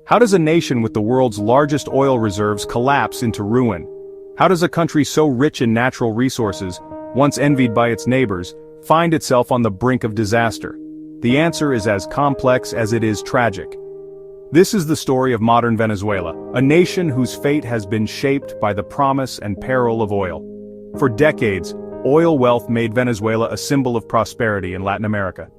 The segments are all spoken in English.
How does a nation with the world's largest oil reserves collapse into ruin? How does a country so rich in natural resources, once envied by its neighbors, find itself on the brink of disaster? The answer is as complex as it is tragic. This is the story of modern Venezuela, a nation whose fate has been shaped by the promise and peril of oil. For decades, oil wealth made Venezuela a symbol of prosperity in Latin America.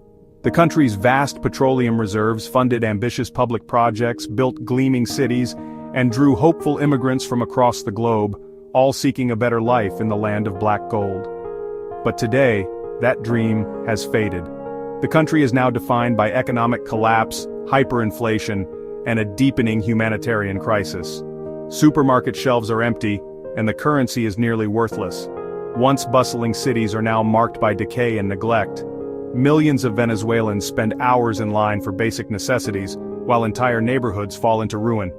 The country's vast petroleum reserves funded ambitious public projects, built gleaming cities, and drew hopeful immigrants from across the globe, all seeking a better life in the land of black gold. But today, that dream has faded. The country is now defined by economic collapse, hyperinflation, and a deepening humanitarian crisis. Supermarket shelves are empty, and the currency is nearly worthless. Once bustling cities are now marked by decay and neglect. Millions of Venezuelans spend hours in line for basic necessities, while entire neighborhoods fall into ruin.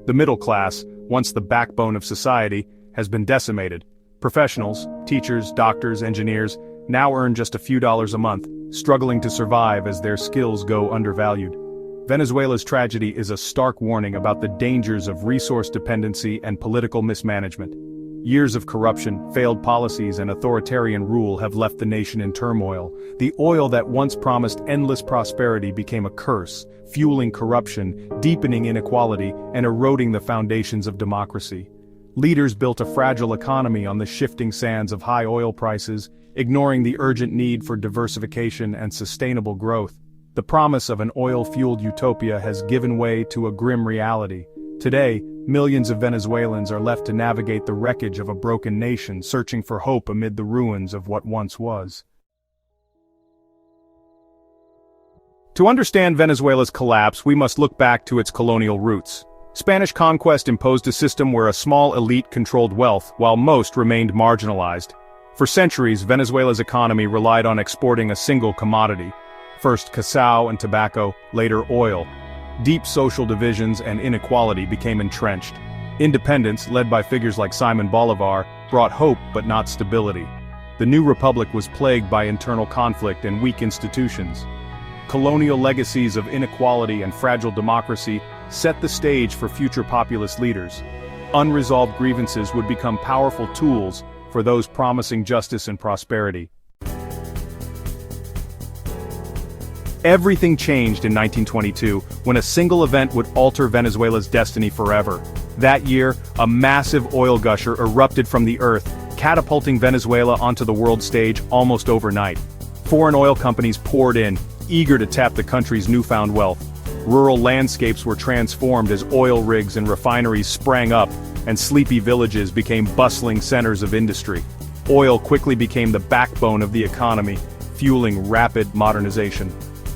The middle class, once the backbone of society, has been decimated. Professionals, teachers, doctors, engineers, now earn just a few dollars a month, struggling to survive as their skills go undervalued. Venezuela's tragedy is a stark warning about the dangers of resource dependency and political mismanagement. Years of corruption, failed policies, and authoritarian rule have left the nation in turmoil. The oil that once promised endless prosperity became a curse, fueling corruption, deepening inequality, and eroding the foundations of democracy. Leaders built a fragile economy on the shifting sands of high oil prices, ignoring the urgent need for diversification and sustainable growth. The promise of an oil-fueled utopia has given way to a grim reality. Today, millions of Venezuelans are left to navigate the wreckage of a broken nation, searching for hope amid the ruins of what once was. To understand Venezuela's collapse, we must look back to its colonial roots. Spanish conquest imposed a system where a small elite controlled wealth, while most remained marginalized. For centuries, Venezuela's economy relied on exporting a single commodity. First cacao and tobacco, later oil. Deep social divisions and inequality became entrenched. Independence, led by figures like Simon Bolivar, brought hope but not stability. The new republic was plagued by internal conflict and weak institutions. Colonial legacies of inequality and fragile democracy set the stage for future populist leaders. Unresolved grievances would become powerful tools for those promising justice and prosperity. Everything changed in 1922, when a single event would alter Venezuela's destiny forever. That year, a massive oil gusher erupted from the earth, catapulting Venezuela onto the world stage almost overnight. Foreign oil companies poured in, eager to tap the country's newfound wealth. Rural landscapes were transformed as oil rigs and refineries sprang up, and sleepy villages became bustling centers of industry. Oil quickly became the backbone of the economy, fueling rapid modernization.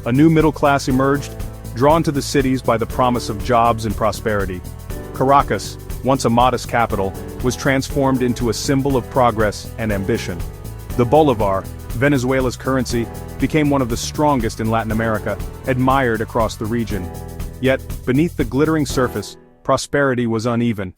A new middle class emerged, drawn to the cities by the promise of jobs and prosperity. Caracas, once a modest capital, was transformed into a symbol of progress and ambition. The Bolivar, Venezuela's currency, became one of the strongest in Latin America, admired across the region. Yet, beneath the glittering surface, prosperity was uneven.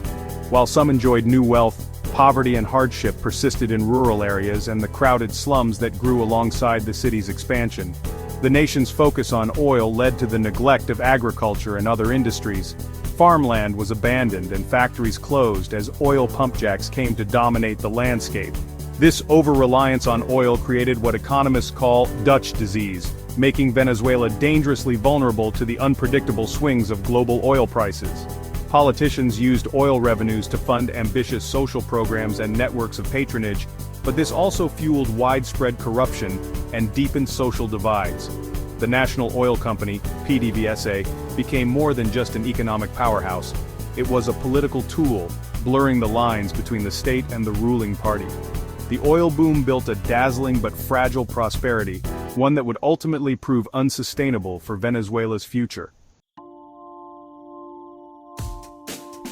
While some enjoyed new wealth, poverty and hardship persisted in rural areas and the crowded slums that grew alongside the city's expansion. The nation's focus on oil led to the neglect of agriculture and other industries. Farmland was abandoned and factories closed as oil pumpjacks came to dominate the landscape. This over-reliance on oil created what economists call Dutch disease, making Venezuela dangerously vulnerable to the unpredictable swings of global oil prices. Politicians used oil revenues to fund ambitious social programs and networks of patronage, but this also fueled widespread corruption and deepened social divides. The National Oil Company, PDVSA, became more than just an economic powerhouse. It was a political tool, blurring the lines between the state and the ruling party. The oil boom built a dazzling but fragile prosperity, one that would ultimately prove unsustainable for Venezuela's future.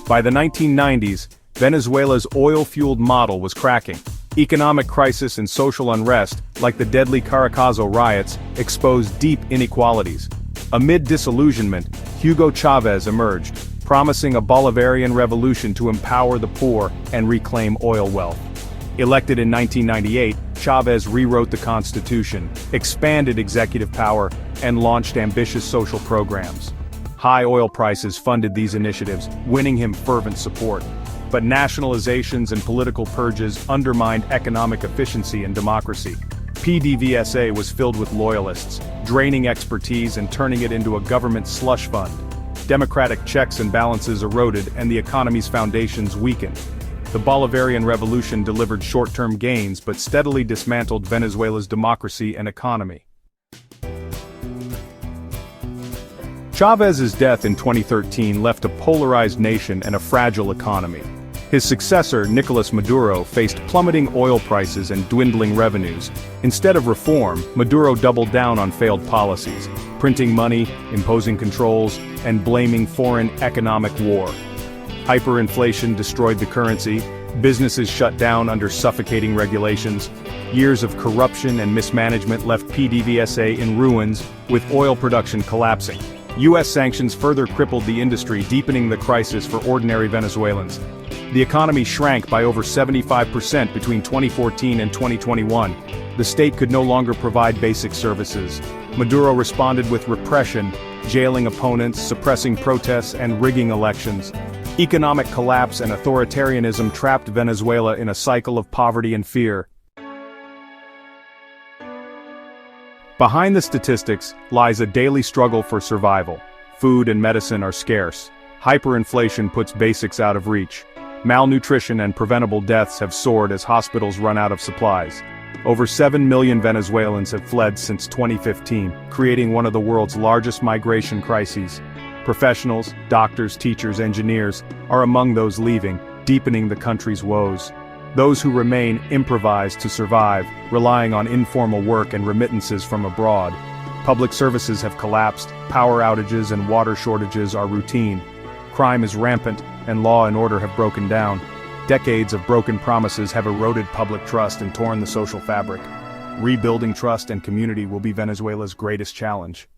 By the 1990s, Venezuela's oil-fueled model was cracking. Economic crisis and social unrest, like the deadly Caracazo riots, exposed deep inequalities. Amid disillusionment, Hugo Chavez emerged, promising a Bolivarian revolution to empower the poor and reclaim oil wealth. Elected in 1998, Chavez rewrote the constitution, expanded executive power, and launched ambitious social programs. High oil prices funded these initiatives, winning him fervent support. But nationalizations and political purges undermined economic efficiency and democracy. PDVSA was filled with loyalists, draining expertise and turning it into a government slush fund. Democratic checks and balances eroded and the economy's foundations weakened. The Bolivarian Revolution delivered short-term gains but steadily dismantled Venezuela's democracy and economy. Chávez's death in 2013 left a polarized nation and a fragile economy. His successor, Nicolas Maduro, faced plummeting oil prices and dwindling revenues. Instead of reform, Maduro doubled down on failed policies, printing money, imposing controls, and blaming foreign economic war. Hyperinflation destroyed the currency, businesses shut down under suffocating regulations. Years of corruption and mismanagement left PDVSA in ruins, with oil production collapsing. U.S. sanctions further crippled the industry, deepening the crisis for ordinary Venezuelans. The economy shrank by over 75% between 2014 and 2021. The state could no longer provide basic services. Maduro responded with repression, jailing opponents, suppressing protests, and rigging elections. Economic collapse and authoritarianism trapped Venezuela in a cycle of poverty and fear. Behind the statistics lies a daily struggle for survival. Food and medicine are scarce. Hyperinflation puts basics out of reach. Malnutrition and preventable deaths have soared as hospitals run out of supplies. Over 7 million Venezuelans have fled since 2015, creating one of the world's largest migration crises. Professionals, doctors, teachers, engineers are among those leaving, deepening the country's woes. Those who remain improvise to survive, relying on informal work and remittances from abroad. Public services have collapsed, power outages and water shortages are routine. Crime is rampant, and law and order have broken down. Decades of broken promises have eroded public trust and torn the social fabric. Rebuilding trust and community will be Venezuela's greatest challenge.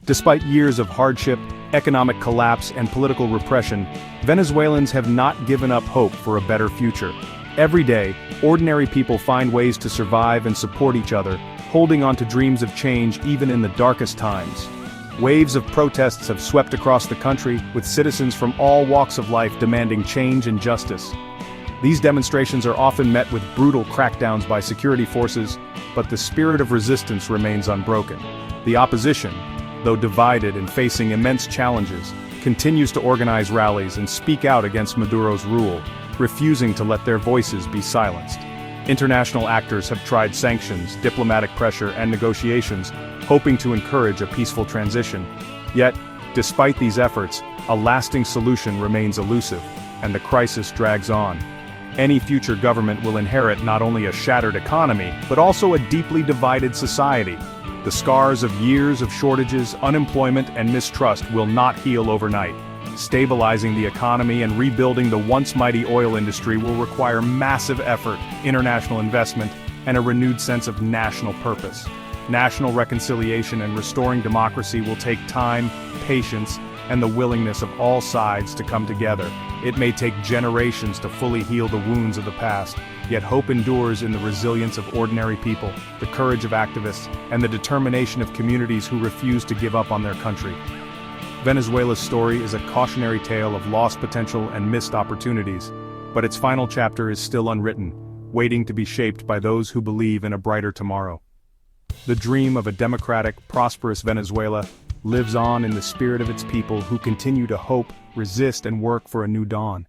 Despite years of hardship, economic collapse, and political repression, Venezuelans have not given up hope for a better future. Every day, ordinary people find ways to survive and support each other, holding on to dreams of change even in the darkest times. Waves of protests have swept across the country, with citizens from all walks of life demanding change and justice. These demonstrations are often met with brutal crackdowns by security forces, but the spirit of resistance remains unbroken. The opposition, though divided and facing immense challenges, continues to organize rallies and speak out against Maduro's rule, refusing to let their voices be silenced. International actors have tried sanctions, diplomatic pressure, and negotiations, hoping to encourage a peaceful transition. Yet, despite these efforts, a lasting solution remains elusive, and the crisis drags on. Any future government will inherit not only a shattered economy, but also a deeply divided society. The scars of years of shortages, unemployment, and mistrust will not heal overnight. Stabilizing the economy and rebuilding the once mighty oil industry will require massive effort, international investment, and a renewed sense of national purpose. National reconciliation and restoring democracy will take time, patience, and the willingness of all sides to come together. It may take generations to fully heal the wounds of the past, yet hope endures in the resilience of ordinary people, the courage of activists, and the determination of communities who refuse to give up on their country. Venezuela's story is a cautionary tale of lost potential and missed opportunities, but its final chapter is still unwritten, waiting to be shaped by those who believe in a brighter tomorrow. The dream of a democratic, prosperous Venezuela lives on in the spirit of its people who continue to hope, resist, and work for a new dawn.